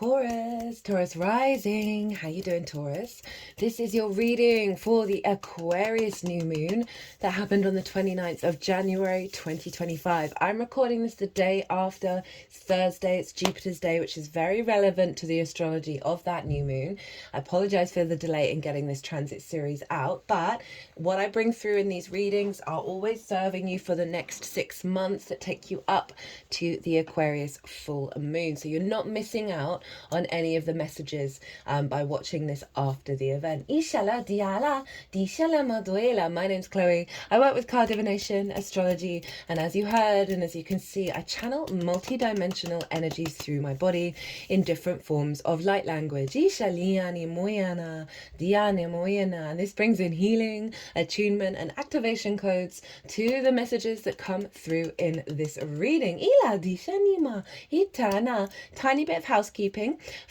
Taurus rising. How you doing, Taurus? This is your reading for the Aquarius new moon that happened on the 29th of January 2025. I'm recording this the day after. It's Thursday. It's Jupiter's day, which is very relevant to the astrology of that new moon. I apologize for the delay in getting this transit series out, but what I bring through in these readings are always serving you for the next 6 months that take you up to the Aquarius full moon. So you're not missing out on any of the messages by watching this after the event. Ishala diala, dishala maduela. My name's Chloe. I work with card divination, astrology, and as you heard and as you can see, I channel multi-dimensional energies through my body in different forms of light language. Ishaliani moyana, diane moyana. And this brings in healing, attunement, and activation codes to the messages that come through in this reading. Ila dishanima itana. Tiny bit of housekeeping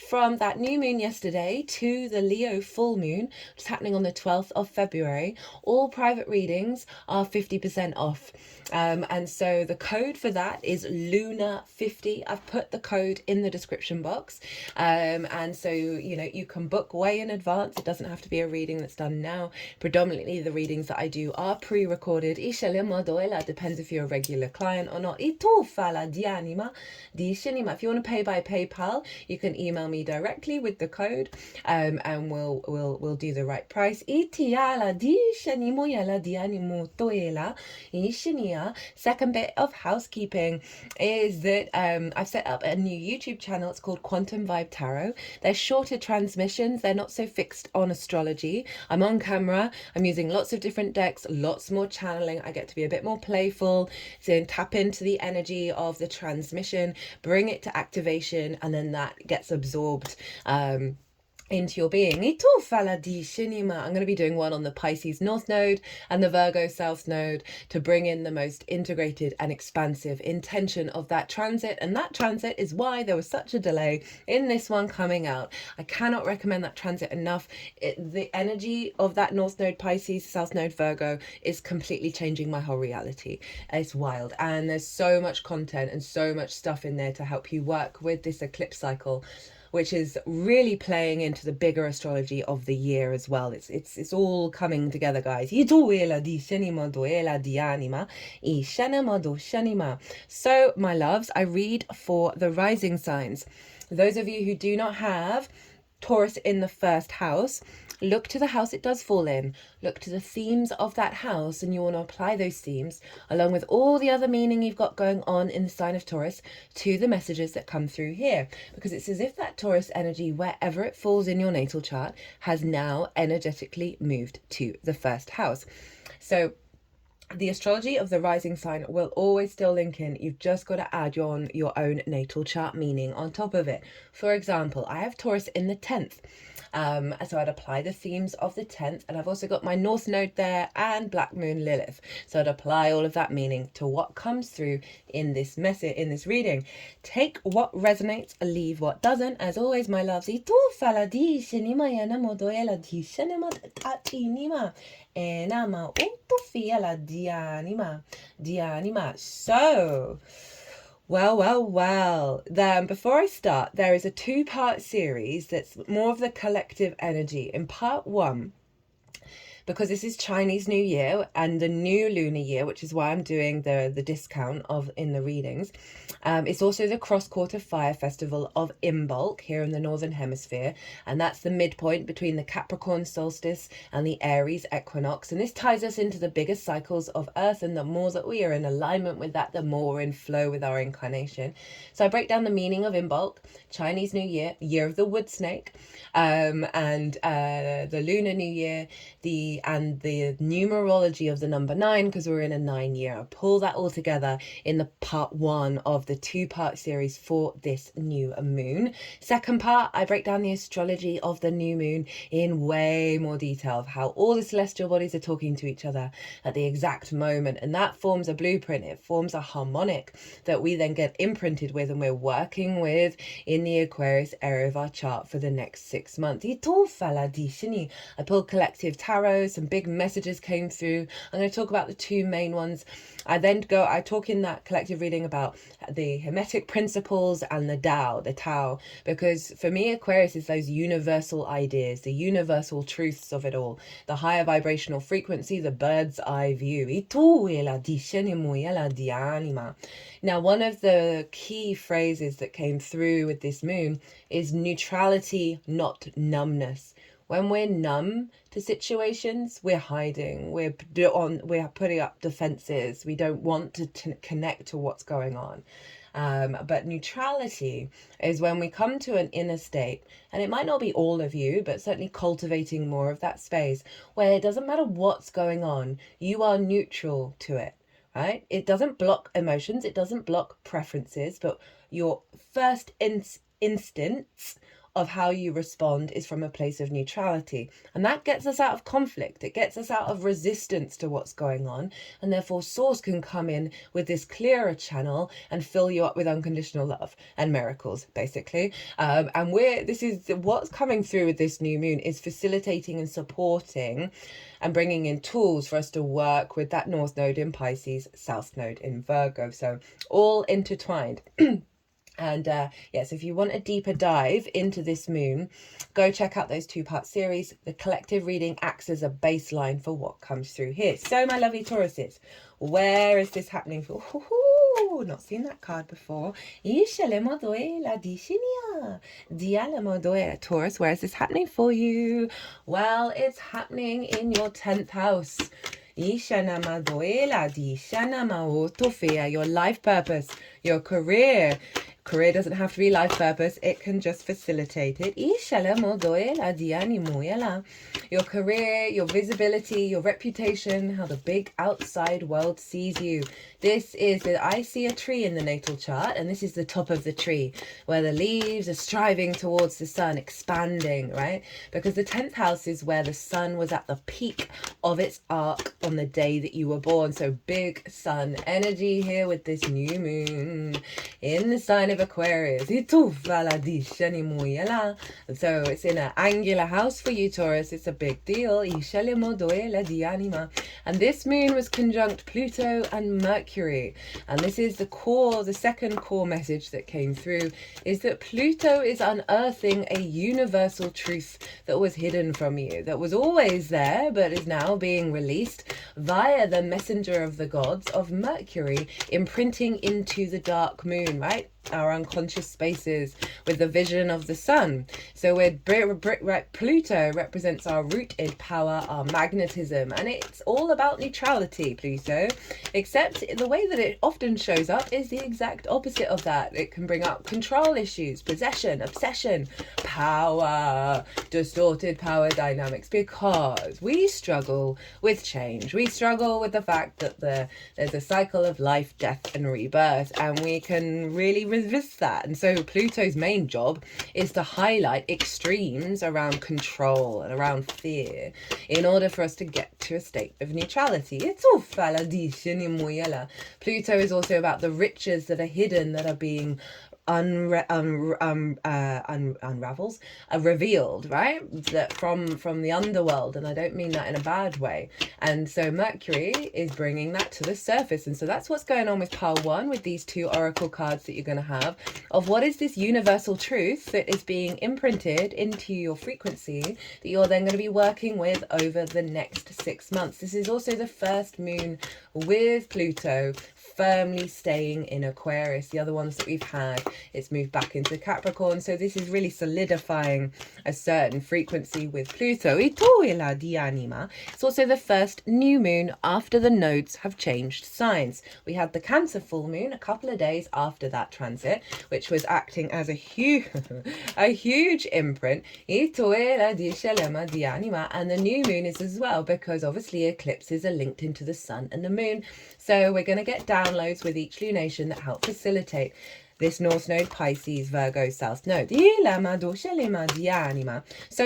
from that new moon yesterday to the Leo full moon, which is happening on the 12th of February. All private readings are 50% off. And so the code for that is Luna50. I've put the code in the description box. And so, you know, you can book way in advance. It doesn't have to be a reading that's done now. Predominantly the readings that I do are pre-recorded. Depends if you're a regular client or not. If you want to pay by PayPal, you can email me directly with the code, and we'll do the right price. Second bit of housekeeping is that I've set up a new YouTube channel. It's called Quantum Vibe Tarot. They're shorter transmissions. They're not so fixed on astrology. I'm on camera. I'm using lots of different decks, lots more channeling. I get to be a bit more playful, so tap into the energy of the transmission, bring it to activation, and then that gets absorbed into your being. I'm going to be doing one on the Pisces North Node and the Virgo South Node to bring in the most integrated and expansive intention of that transit. And that transit is why there was such a delay in this one coming out. I cannot recommend that transit enough. The energy of that North Node Pisces, South Node Virgo is completely changing my whole reality. It's wild. And there's so much content and so much stuff in there to help you work with this eclipse cycle, which is really playing into the bigger astrology of the year as well. It's all coming together, guys. So, my loves, I read for the rising signs. Those of you who do not have Taurus in the first house, look to the house it does fall in. Look to the themes of that house, and you want to apply those themes along with all the other meaning you've got going on in the sign of Taurus to the messages that come through here. Because it's as if that Taurus energy, wherever it falls in your natal chart, has now energetically moved to the first house. So the astrology of the rising sign will always still link in. You've just got to add your own natal chart meaning on top of it. For example, I have Taurus in the 10th. So I'd apply the themes of the 10th, and I've also got my North Node there and Black Moon Lilith. So I'd apply all of that meaning to what comes through in this message, in this reading. Take what resonates, leave what doesn't. As always, my loves, so well. Then before I start, there is a 2-part series that's more of the collective energy. In part 1, because this is Chinese New Year and the new lunar year, which is why I'm doing the discount in the readings. It's also the cross-quarter fire festival of Imbolc here in the Northern Hemisphere. And that's the midpoint between the Capricorn solstice and the Aries equinox. And this ties us into the biggest cycles of Earth. And the more that we are in alignment with that, the more we're in flow with our incarnation. So I break down the meaning of Imbolc, Chinese New Year, year of the wood snake, and the lunar new year, and the numerology of the number 9, because we're in a 9 year. I'll pull that all together in the part 1 of the 2-part series for this new moon. Second part, I break down the astrology of the new moon in way more detail of how all the celestial bodies are talking to each other at the exact moment, and that forms a blueprint. It forms a harmonic that we then get imprinted with and we're working with in the Aquarius area of our chart for the next 6 months. I pull collective tarot video, some big messages came through. I'm going to talk about the two main ones. I talk in that collective reading about the Hermetic principles and the Tao, because for me, Aquarius is those universal ideas, the universal truths of it all, the higher vibrational frequency, the bird's eye view. Now, one of the key phrases that came through with this moon is neutrality, not numbness. When we're numb to situations, we're hiding, we're putting up defenses, we don't want to connect to what's going on. But neutrality is when we come to an inner state, and it might not be all of you, but certainly cultivating more of that space where it doesn't matter what's going on, you are neutral to it, right? It doesn't block emotions, it doesn't block preferences, but your first instance of how you respond is from a place of neutrality, and that gets us out of conflict, it gets us out of resistance to what's going on, and therefore source can come in with this clearer channel and fill you up with unconditional love and miracles, basically. And this is what's coming through with this new moon, is facilitating and supporting and bringing in tools for us to work with that North Node in Pisces, South Node in Virgo, so all intertwined. And yes, if you want a deeper dive into this moon, go check out those two-part series. The collective reading acts as a baseline for what comes through here. So my lovely Tauruses, where is this happening for? Ooh, not seen that card before. Taurus, where is this happening for you? Well, it's happening in your 10th house. Your life purpose, your career. Career doesn't have to be life purpose, it can just facilitate it. Your career, your visibility, your reputation, how the big outside world sees you. This is I see a tree in the natal chart, and this is the top of the tree where the leaves are striving towards the sun, expanding, right? Because the 10th house is where the sun was at the peak of its arc on the day that you were born. So big sun energy here with this new moon in the sign of Aquarius. So it's in an angular house for you, Taurus. It's a big deal. And this moon was conjunct Pluto and Mercury. And this is the second core message that came through, is that Pluto is unearthing a universal truth that was hidden from you, that was always there, but is now being released via the messenger of the gods of Mercury, imprinting into the dark moon, right? Our unconscious spaces with the vision of the sun. So Pluto represents our rooted power, our magnetism, and it's all about neutrality, Pluto, except the way that it often shows up is the exact opposite of that. It can bring up control issues, possession, obsession, power, distorted power dynamics, because we struggle with change. We struggle with the fact that there's a cycle of life, death and rebirth, and we can really resist that. And so Pluto's main job is to highlight extremes around control and around fear in order for us to get to a state of neutrality. Pluto is also about the riches that are hidden, that are being revealed, right? That from the underworld, and I don't mean that in a bad way. And so Mercury is bringing that to the surface, and so that's what's going on with pile 1 with these two oracle cards that you're going to have, of what is this universal truth that is being imprinted into your frequency that you're then going to be working with over the next 6 months. This is also the first moon with Pluto firmly staying in Aquarius. The other ones that we've had, it's moved back into Capricorn, so this is really solidifying a certain frequency with Pluto. It's also the first new moon after the nodes have changed signs. We had the Cancer full moon a couple of days after that transit, which was acting as a huge imprint, and the new moon is as well, because obviously eclipses are linked into the sun and the moon. So we're going to get downloads with each lunation that help facilitate this North Node, Pisces, Virgo, South Node. So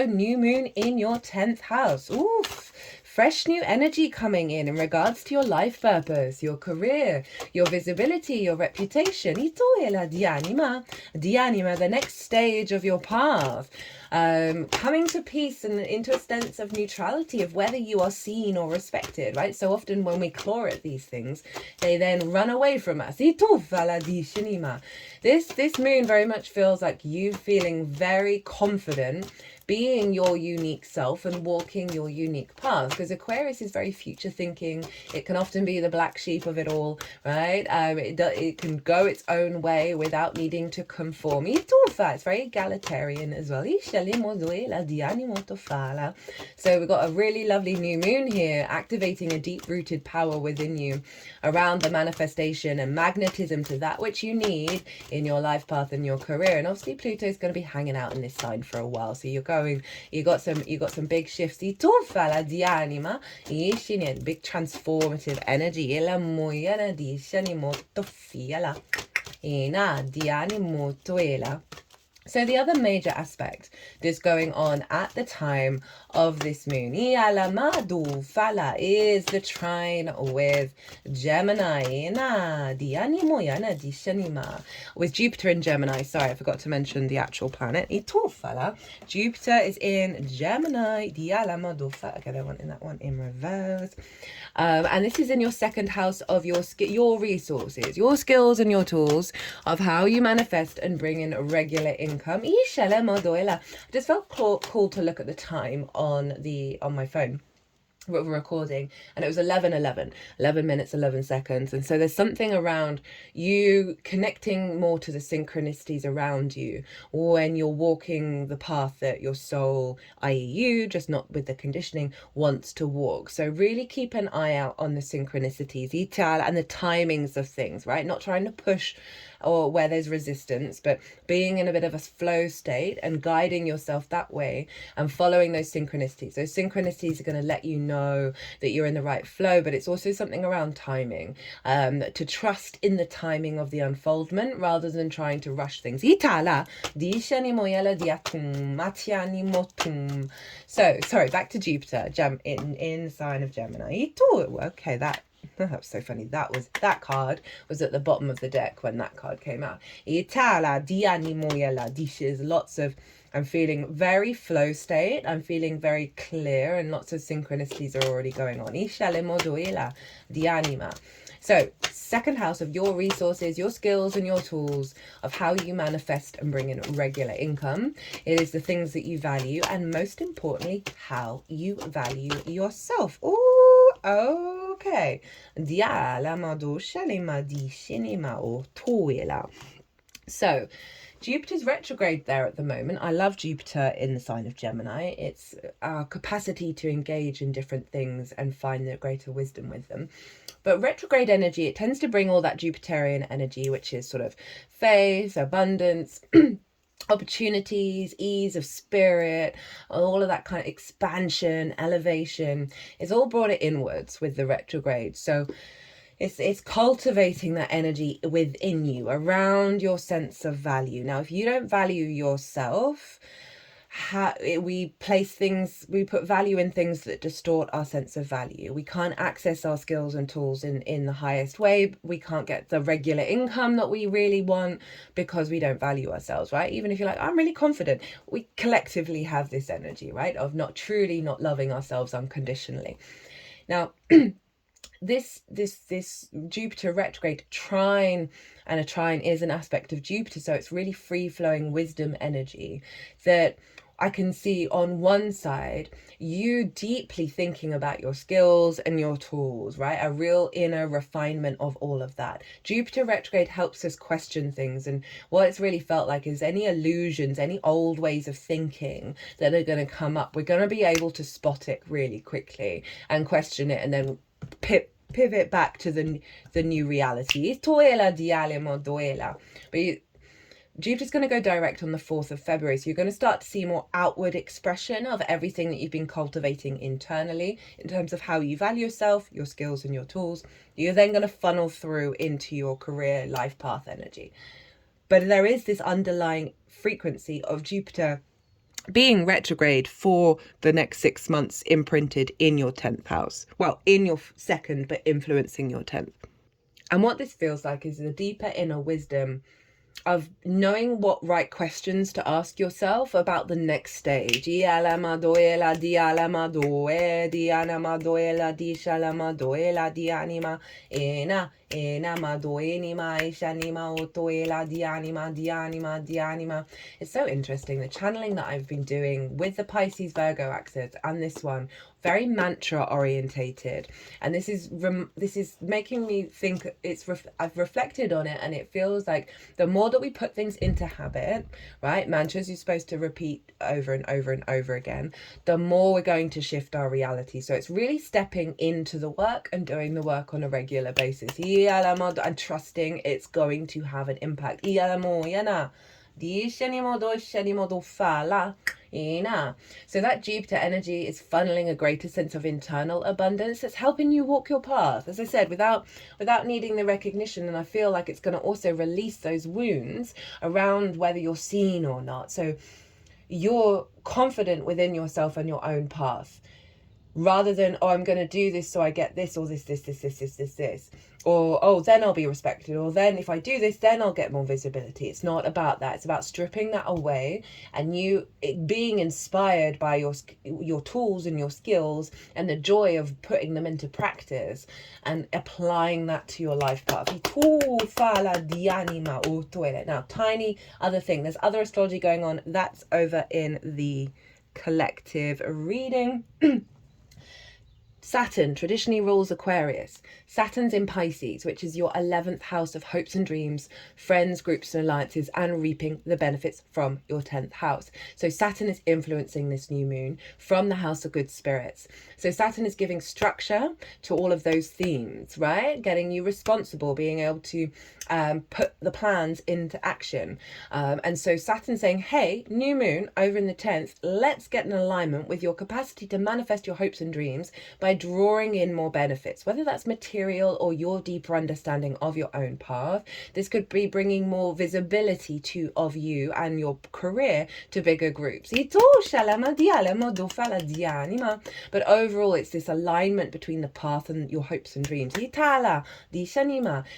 new moon in your 10th house. Oof. fresh new energy coming in regards to your life purpose, your career, your visibility, your reputation. Ito e la dianima, the next stage of your path. Coming to peace and into a sense of neutrality of whether you are seen or respected, right? So often when we claw at these things, they then run away from us. This moon very much feels like you feeling very confident being your unique self and walking your unique path, because Aquarius is very future thinking. It can often be the black sheep of it all, right? It can go its own way without needing to conform. It's very egalitarian as well. So we've got a really lovely new moon here, activating a deep-rooted power within you around the manifestation and magnetism to that which you need in your life path and your career. And obviously Pluto is going to be hanging out in this sign for a while, so you got some big shifts. Big transformative energy. So the other major aspect that's going on at the time of this moon is the trine with Gemini. With Jupiter in Gemini. Sorry, I forgot to mention the actual planet. Jupiter is in Gemini. Okay, they're wanting that one in reverse. And this is in your second house of your resources, your skills and your tools of how you manifest and bring in a regular income. I just felt cool to look at the time on my phone. We're recording, and it was 11 minutes 11 seconds, and so there's something around you connecting more to the synchronicities around you when you're walking the path that your soul, i.e. you, just not with the conditioning, wants to walk. So really keep an eye out on the synchronicities and the timings of things, right? Not trying to push or where there's resistance, but being in a bit of a flow state and guiding yourself that way and following those synchronicities. Those synchronicities are going to let you know that you're in the right flow, but it's also something around timing, to trust in the timing of the unfoldment rather than trying to rush things. So, sorry, back to Jupiter, in the sign of Gemini. Okay, that was so funny. That card was at the bottom of the deck when that card came out. Lots of, I'm feeling very flow state. I'm feeling very clear, and lots of synchronicities are already going on. So, second house of your resources, your skills and your tools of how you manifest and bring in regular income. It is the things that you value, and most importantly, how you value yourself. Ooh, okay. So, Jupiter's retrograde there at the moment. I love Jupiter in the sign of Gemini. It's our capacity to engage in different things and find the greater wisdom with them. But retrograde energy, it tends to bring all that Jupiterian energy, which is sort of faith, abundance, opportunities, ease of spirit, all of that kind of expansion, elevation. It's all brought it inwards with the retrograde. So it's cultivating that energy within you around your sense of value. Now, if you don't value yourself, we put value in things that distort our sense of value. We can't access our skills and tools in the highest way. We can't get the regular income that we really want because we don't value ourselves, right? Even if you're like, I'm really confident, we collectively have this energy, right, of not loving ourselves unconditionally. Now, this Jupiter retrograde trine, and a trine is an aspect of Jupiter, so it's really free-flowing wisdom energy that I can see on one side, you deeply thinking about your skills and your tools, right? A real inner refinement of all of that. Jupiter retrograde helps us question things, and what it's really felt like is any illusions, any old ways of thinking that are going to come up, we're going to be able to spot it really quickly and question it, and then pivot back to the new reality. But Jupiter's going to go direct on the 4th of February, so you're going to start to see more outward expression of everything that you've been cultivating internally in terms of how you value yourself, your skills and your tools. You're then going to funnel through into your career life path energy. But there is this underlying frequency of Jupiter being retrograde for the next 6 months, imprinted in your 10th house. Well, in your second, but influencing your 10th. And what this feels like is the deeper inner wisdom of knowing what right questions to ask yourself about the next stage. It's so interesting, the channeling that I've been doing with the Pisces Virgo axis and this one, very mantra orientated, and this is making me think. I've reflected on it, and it feels like the more that we put things into habit, right, mantras you're supposed to repeat over and over and over again, the more we're going to shift our reality. So it's really stepping into the work and doing the work on a regular basis and trusting it's going to have an impact. So that Jupiter energy is funneling a greater sense of internal abundance that's helping you walk your path, as I said, without needing the recognition. And I feel like it's going to also release those wounds around whether you're seen or not. So you're confident within yourself and your own path, rather than, oh, I'm going to do this so I get this, or this, or, oh, then I'll be respected, or then if I do this, then I'll get more visibility. It's not about that. It's about stripping that away and you being inspired by your tools and your skills and the joy of putting them into practice and applying that to your life path. Now, tiny other thing. There's other astrology going on. That's over in the collective reading. Saturn traditionally rules Aquarius. Saturn's in Pisces, which is your 11th house of hopes and dreams, friends, groups and alliances, and reaping the benefits from your 10th house. So Saturn is influencing this new moon from the house of good spirits. So Saturn is giving structure to all of those themes, right? Getting you responsible, being able to put the plans into action. And so Saturn saying, hey, new moon over in the 10th, let's get an alignment with your capacity to manifest your hopes and dreams by drawing in more benefits, whether that's material or your deeper understanding of your own path. This could be bringing more visibility of you and your career to bigger groups. But overall, it's this alignment between the path and your hopes and dreams.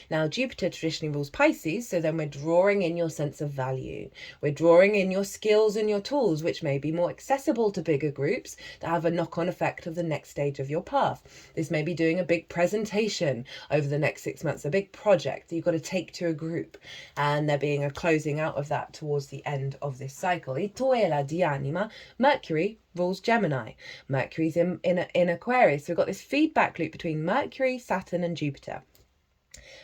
Now, Jupiter traditionally rules Pisces, so then we're drawing in your sense of value. We're drawing in your skills and your tools, which may be more accessible to bigger groups that have a knock-on effect of the next stage of your path. This may be doing a big presentation over the next 6 months, a big project that you've got to take to a group, and there being a closing out of that towards the end of this cycle. Mercury rules Gemini. Mercury's in Aquarius. So we've got this feedback loop between Mercury, Saturn and Jupiter.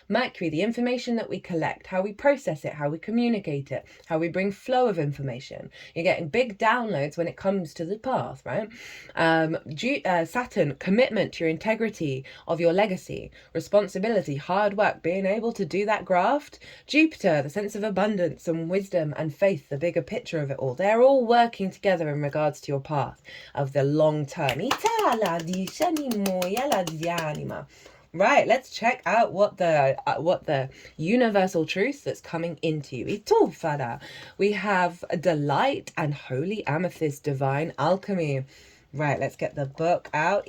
Mercury, the information that we collect, how we process it, how we communicate it, how we bring flow of information. You're getting big downloads when it comes to the path, right? Saturn, commitment to your integrity of your legacy, responsibility, hard work, being able to do that graft. Jupiter, the sense of abundance and wisdom and faith, the bigger picture of it all. They're all working together in regards to your path of the long term. Right, let's check out what the universal truth that's coming into you. We have delight and holy amethyst, divine alchemy. Right, let's get the book out.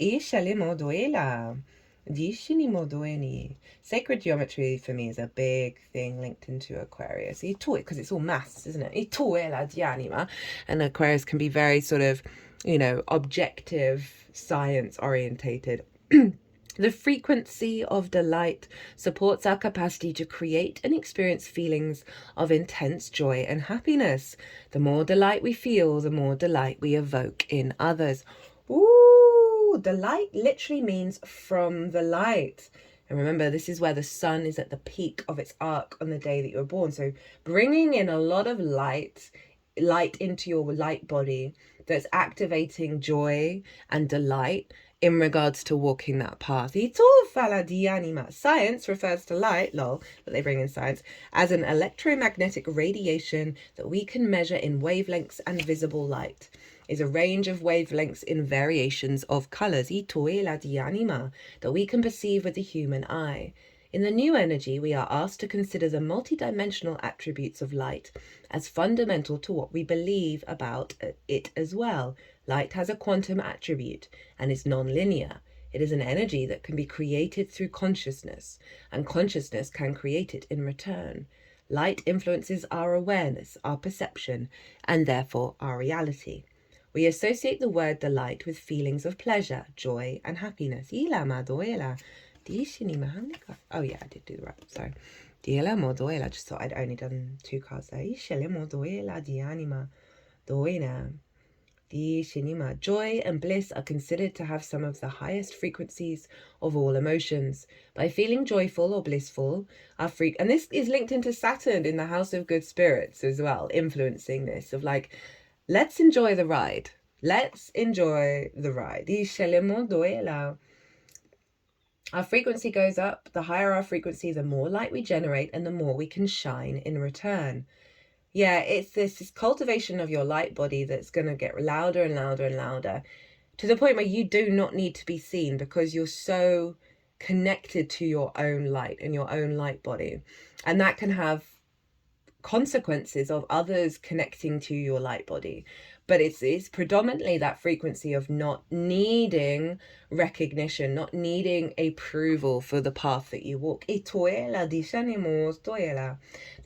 Sacred geometry for me is a big thing linked into Aquarius. Because it's all maths, isn't it? And Aquarius can be very sort of, objective, science orientated. The frequency of delight supports our capacity to create and experience feelings of intense joy and happiness. The more delight we feel, the more delight we evoke in others. Ooh, delight literally means from the light. And remember, this is where the sun is at the peak of its arc on the day that you were born. So bringing in a lot of light into your light body that's activating joy and delight in regards to walking that path. Science refers to light, but they bring in science, as an electromagnetic radiation that we can measure in wavelengths and visible light. Is a range of wavelengths in variations of colours that we can perceive with the human eye. In the new energy, we are asked to consider the multidimensional attributes of light as fundamental to what we believe about it as well. Light has a quantum attribute and is non-linear. It is an energy that can be created through consciousness, and consciousness can create it in return. Light influences our awareness, our perception, and therefore our reality. We associate the word the light with feelings of pleasure, joy, and happiness. Oh yeah, I did do the right. Sorry. I just thought I'd only done 2 cards there. Joy and bliss are considered to have some of the highest frequencies of all emotions. By feeling joyful or blissful, and this is linked into Saturn in the House of Good Spirits as well, influencing this of like, let's enjoy the ride. Let's enjoy the ride. Our frequency goes up. The higher our frequency, the more light we generate and the more we can shine in return. Yeah, it's this cultivation of your light body that's going to get louder and louder and louder to the point where you do not need to be seen because you're so connected to your own light and your own light body. And that can have consequences of others connecting to your light body. But it's predominantly that frequency of not needing recognition, not needing approval for the path that you walk. The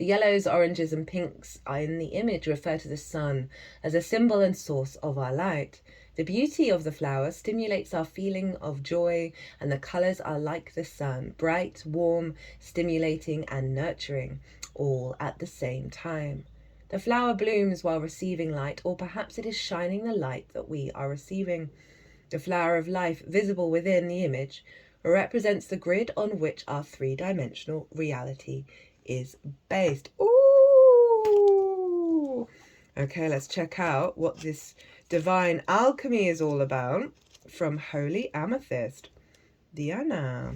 yellows, oranges, and pinks are in the image refer to the sun as a symbol and source of our light. The beauty of the flower stimulates our feeling of joy, and the colours are like the sun, bright, warm, stimulating, and nurturing, all at the same time. The flower blooms while receiving light, or perhaps it is shining the light that we are receiving. The flower of life, visible within the image, represents the grid on which our 3-dimensional reality is based. Ooh! Okay, let's check out what this divine alchemy is all about from Holy Amethyst. Dinah.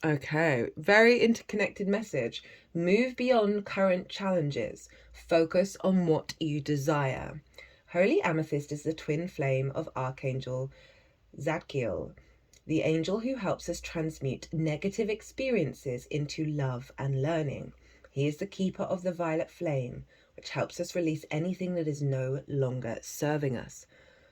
Okay, very interconnected message. Move beyond current challenges. Focus on what you desire. Holy Amethyst is the twin flame of Archangel Zadkiel, the angel who helps us transmute negative experiences into love and learning. He is the keeper of the violet flame, which helps us release anything that is no longer serving us.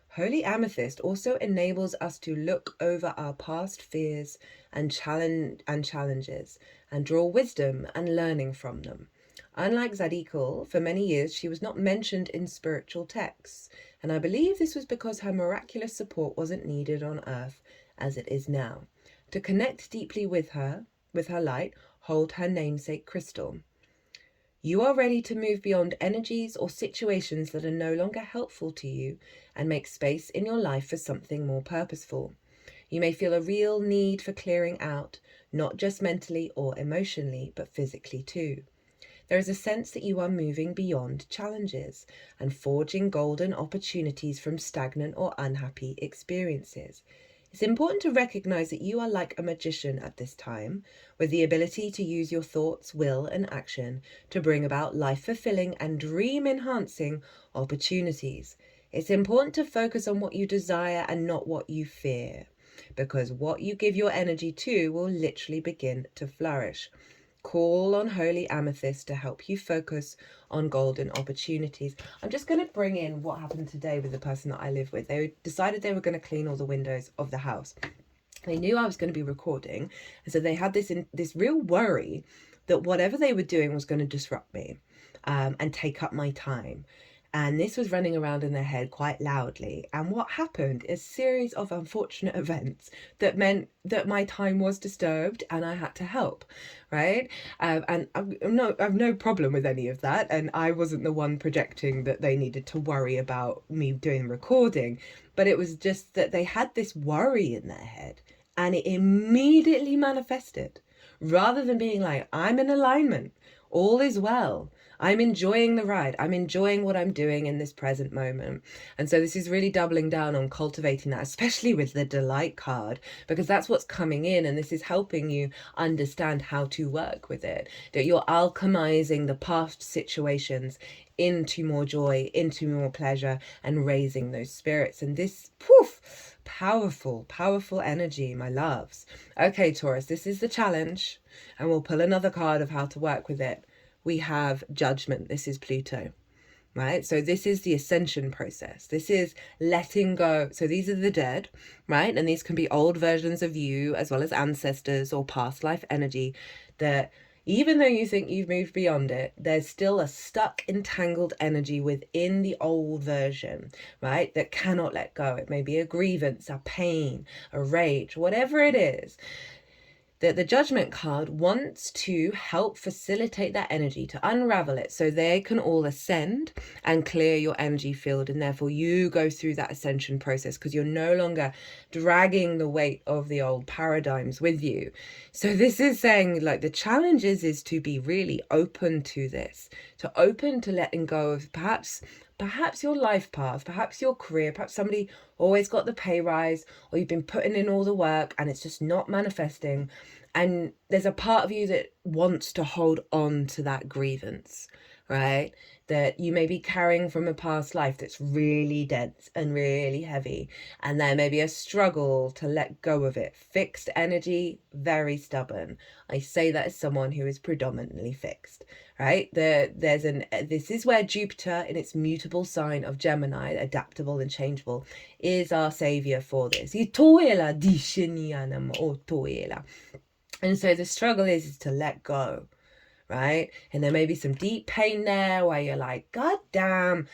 Holy Amethyst also enables us to look over our past fears and challenges and draw wisdom and learning from them. Unlike Zadkiel, for many years she was not mentioned in spiritual texts, and I believe this was because her miraculous support wasn't needed on Earth as it is now. To connect deeply with her light, hold her namesake crystal. You are ready to move beyond energies or situations that are no longer helpful to you and make space in your life for something more purposeful. You may feel a real need for clearing out, not just mentally or emotionally, but physically too. There is a sense that you are moving beyond challenges and forging golden opportunities from stagnant or unhappy experiences. It's important to recognize that you are like a magician at this time, with the ability to use your thoughts, will, and action to bring about life-fulfilling and dream-enhancing opportunities. It's important to focus on what you desire and not what you fear, because what you give your energy to will literally begin to flourish. Call on Holy Amethyst to help you focus on golden opportunities. I'm just going to bring in what happened today with the person that I live with. They decided they were going to clean all the windows of the house. They knew I was going to be recording, and so they had this real worry that whatever they were doing was going to disrupt me and take up my time. And this was running around in their head quite loudly. And what happened is a series of unfortunate events that meant that my time was disturbed and I had to help, right? And I've no problem with any of that. And I wasn't the one projecting that they needed to worry about me doing recording. But it was just that they had this worry in their head and it immediately manifested. Rather than being like, I'm in alignment, all is well, I'm enjoying the ride. I'm enjoying what I'm doing in this present moment. And so this is really doubling down on cultivating that, especially with the delight card, because that's what's coming in. And this is helping you understand how to work with it, that you're alchemizing the past situations into more joy, into more pleasure, and raising those spirits. And this, poof, powerful energy, my loves. Okay, Taurus, this is the challenge, and we'll pull another card of how to work with it. We have judgment. This is Pluto, right? So this is the ascension process. This is letting go. So these are the dead, right? And these can be old versions of you, as well as ancestors or past life energy, that even though you think you've moved beyond it, there's still a stuck, entangled energy within the old version, right? That cannot let go. It may be a grievance, a pain, a rage, whatever it is. That the judgment card wants to help facilitate that energy, to unravel it, so they can all ascend and clear your energy field, and therefore you go through that ascension process because you're no longer dragging the weight of the old paradigms with you. So this is saying, like, the challenge is to be really open to this, to open to letting go of perhaps your life path, perhaps your career, perhaps somebody always got the pay rise, or you've been putting in all the work and it's just not manifesting. And there's a part of you that wants to hold on to that grievance, right? That you may be carrying from a past life that's really dense and really heavy. And there may be a struggle to let go of it. Fixed energy, very stubborn. I say that as someone who is predominantly fixed, right? This is where Jupiter, in its mutable sign of Gemini, adaptable and changeable, is our savior for this. And so the struggle is to let go, right? And there may be some deep pain there where you're like, God damn,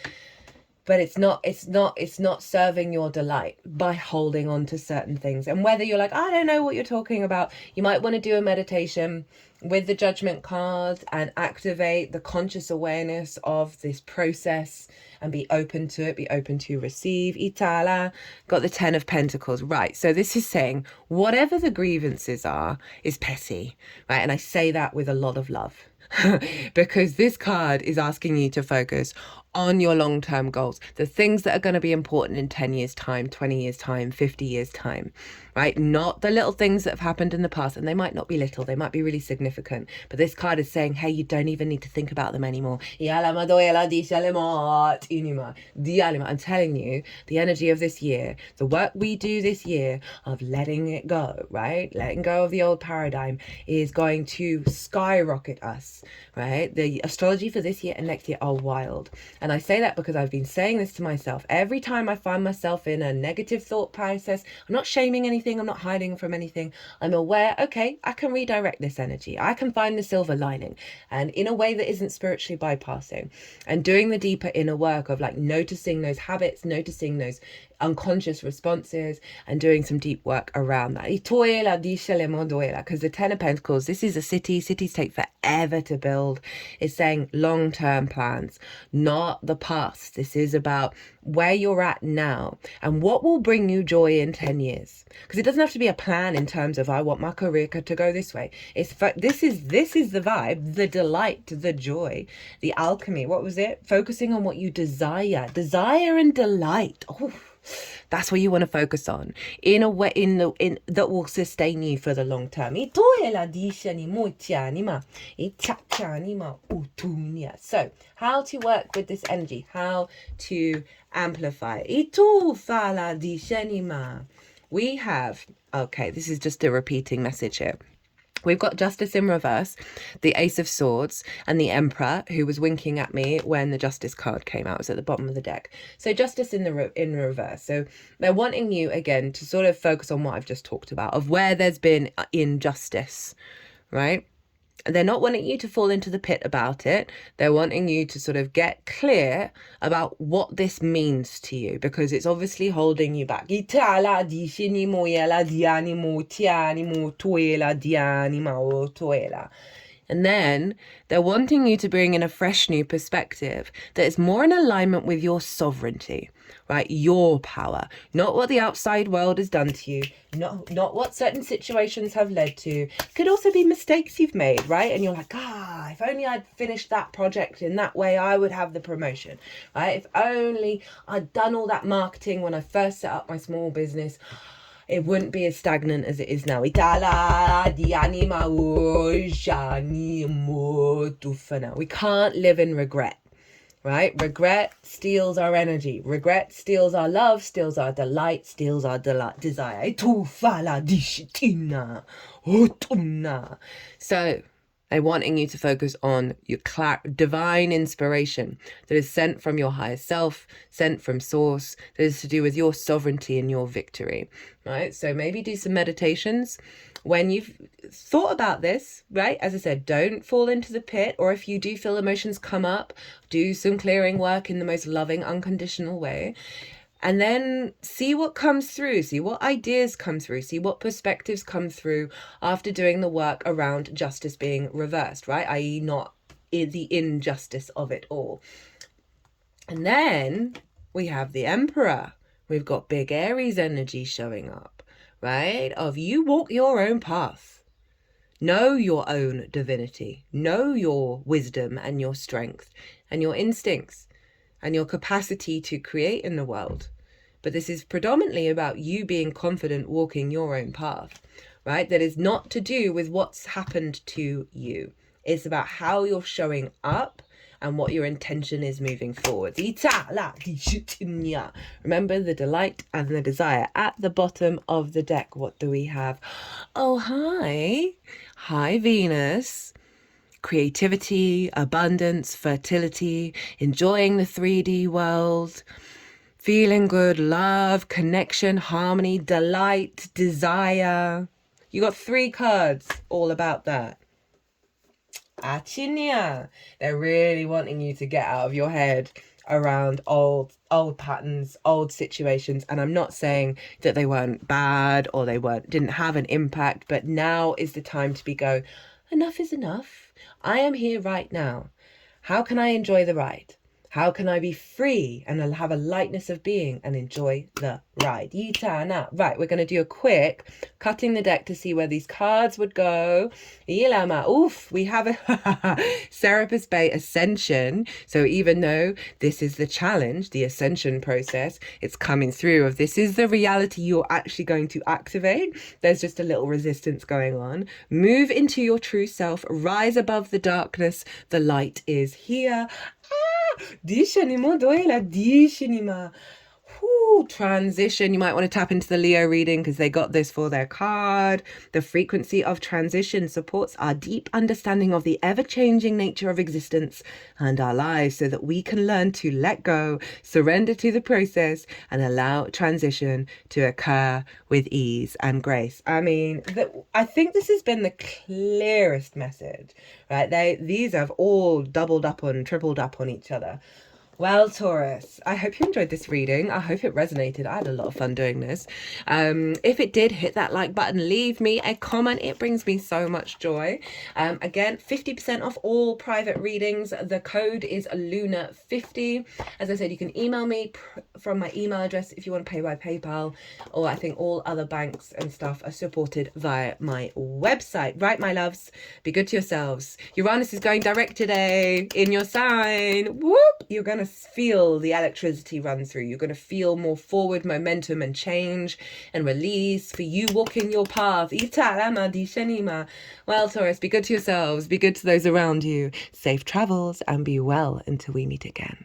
but it's not serving your delight by holding on to certain things. And whether you're like, I don't know what you're talking about, you might want to do a meditation with the judgment card and activate the conscious awareness of this process and be open to it, be open to receive. Itala, got the 10 of Pentacles, right? So this is saying whatever the grievances are is pessy, right? And I say that with a lot of love because this card is asking you to focus on your long-term goals, the things that are going to be important in 10 years time, 20 years time, 50 years time, right? Not the little things that have happened in the past, and they might not be little, they might be really significant, but this card is saying, hey, you don't even need to think about them anymore. I'm telling you, the energy of this year, the work we do this year of letting it go, right? Letting go of the old paradigm is going to skyrocket us, right? The astrology for this year and next year are wild. And I say that because I've been saying this to myself. Every time I find myself in a negative thought process, I'm not shaming anything, I'm not hiding from anything. I'm aware, okay, I can redirect this energy. I can find the silver lining, and in a way that isn't spiritually bypassing, and doing the deeper inner work of like noticing those habits, noticing those unconscious responses, and doing some deep work around that. Because the 10 of Pentacles, this is a city. Cities take forever to build. It's saying long-term plans, not the past. This is about where you're at now and what will bring you joy in 10 years. Because it doesn't have to be a plan in terms of I want my career to go this way. This is the vibe, the delight, the joy, the alchemy. What was it? Focusing on what you desire and delight. Oh, that's what you want to focus on in a way that will sustain you for the long term. So how to work with this energy, how to amplify. We have, okay, this is just a repeating message here. We've got Justice in reverse, the Ace of Swords, and the Emperor, who was winking at me when the Justice card came out. It was at the bottom of the deck. So Justice in reverse. So they're wanting you, again, to sort of focus on what I've just talked about, of where there's been injustice, right? They're not wanting you to fall into the pit about it. They're wanting you to sort of get clear about what this means to you, because it's obviously holding you back. And then they're wanting you to bring in a fresh new perspective that is more in alignment with your sovereignty, right? Your power, not what the outside world has done to you, not what certain situations have led to. Could also be mistakes you've made, right? And you're like, if only I'd finished that project in that way, I would have the promotion, right? If only I'd done all that marketing when I first set up my small business, it wouldn't be as stagnant as it is now. We can't live in regret, right? Regret steals our energy. Regret steals our love, steals our delight, steals our desire. So I'm wanting you to focus on your divine inspiration that is sent from your higher self, sent from source, that is to do with your sovereignty and your victory, right? So maybe do some meditations when you've thought about this, right? As I said, don't fall into the pit, or if you do feel emotions come up, do some clearing work in the most loving, unconditional way. And then see what comes through, see what ideas come through, see what perspectives come through after doing the work around justice being reversed, right? i.e. not the injustice of it all. And then we have the Emperor. We've got big Aries energy showing up, right? Of you walk your own path. Know your own divinity. Know your wisdom and your strength and your instincts and your capacity to create in the world. But this is predominantly about you being confident walking your own path, right? That is not to do with what's happened to you. It's about how you're showing up and what your intention is moving forward. Remember the delight and the desire. At the bottom of the deck, what do we have? Oh, hi. Hi, Venus. Creativity, abundance, fertility, enjoying the 3D world, feeling good, love, connection, harmony, delight, desire. You got 3 cards all about that. Achinia. They're really wanting you to get out of your head around old patterns, old situations. And I'm not saying that they weren't bad or they didn't have an impact, but now is the time to go, enough is enough. I am here right now. How can I enjoy the ride? How can I be free and I'll have a lightness of being and enjoy the ride? Right, we're going to do a quick cutting the deck to see where these cards would go. Oof, we have a Serapis Bay Ascension. So even though this is the challenge, the ascension process, it's coming through of this is the reality you're actually going to activate. There's just a little resistance going on. Move into your true self. Rise above the darkness. The light is here. Transition. You might want to tap into the Leo reading because they got this for their card. The frequency of transition supports our deep understanding of the ever-changing nature of existence and our lives so that we can learn to let go, surrender to the process, and allow transition to occur with ease and grace. I mean, I think this has been the clearest message, right? These have all doubled up on, tripled up on each other. Well, Taurus, I hope you enjoyed this reading. I hope it resonated. I had a lot of fun doing this. If it did, hit that like button. Leave me a comment. It brings me so much joy. Again, 50% off all private readings. The code is Luna50. As I said, you can email me from my email address if you want to pay by PayPal, or I think all other banks and stuff are supported via my website. Right, my loves? Be good to yourselves. Uranus is going direct today in your sign. Whoop! You're going to feel the electricity run through. You're going to feel more forward momentum and change and release for you walking your path. Well, Taurus, be good to yourselves. Be good to those around you. Safe travels and be well until we meet again.